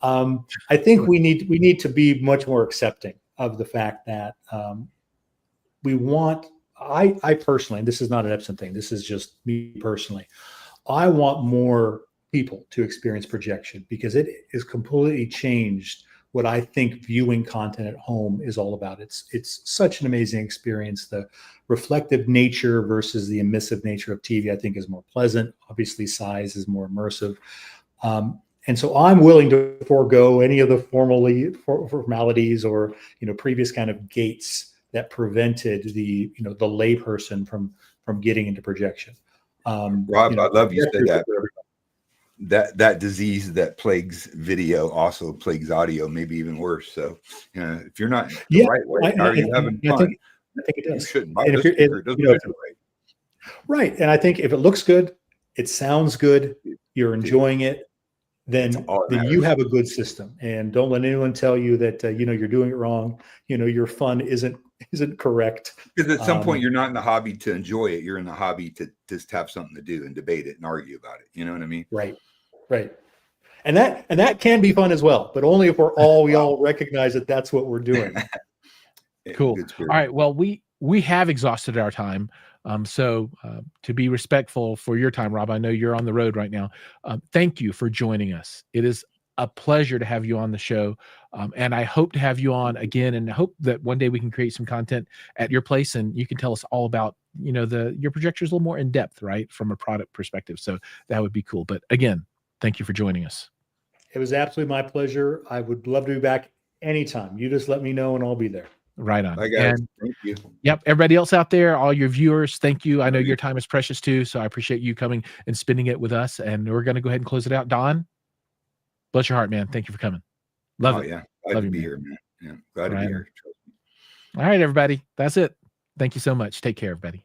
I think we need to be much more accepting of the fact that we want. I personally, and this is not an Epson thing, this is just me personally, I want more people to experience projection because it has completely changed what I think viewing content at home is all about. It's such an amazing experience. The reflective nature versus the emissive nature of TV, I think, is more pleasant. Obviously, size is more immersive. And so I'm willing to forego any of the formalities or previous kind of gates that prevented the layperson from getting into projection. Rob, I love you said that. That disease that plagues video also plagues audio, maybe even worse. So, if you're not the right way, how are you having fun? I think it does. You shouldn't buy And this if speaker. It doesn't fit it right. Right. And I think if it looks good, it sounds good, you're enjoying it, then you have a good system. And don't let anyone tell you that you're doing it wrong. Your fun isn't correct. Because at some point you're not in the hobby to enjoy it. You're in the hobby to just have something to do and debate it and argue about it. You know what I mean? Right. And that can be fun as well, but only if we all recognize that that's what we're doing. Cool. All right. Well, we have exhausted our time. So to be respectful for your time, Rob, I know you're on the road right now. Thank you for joining us. It is a pleasure to have you on the show. And I hope to have you on again, and I hope that one day we can create some content at your place and you can tell us all about, your projectors a little more in depth, right, from a product perspective. So that would be cool. But again, thank you for joining us. It was absolutely my pleasure. I would love to be back anytime. You just let me know and I'll be there. Right on. Bye, guys. Thank you. Yep. Everybody else out there, all your viewers, thank you. I know your time is precious too. So I appreciate you coming and spending it with us. And we're going to go ahead and close it out. Don, bless your heart, man. Thank you for coming. Love it. Yeah. Glad to be here, man. Yeah. Glad to be here. All right, everybody. That's it. Thank you so much. Take care, everybody.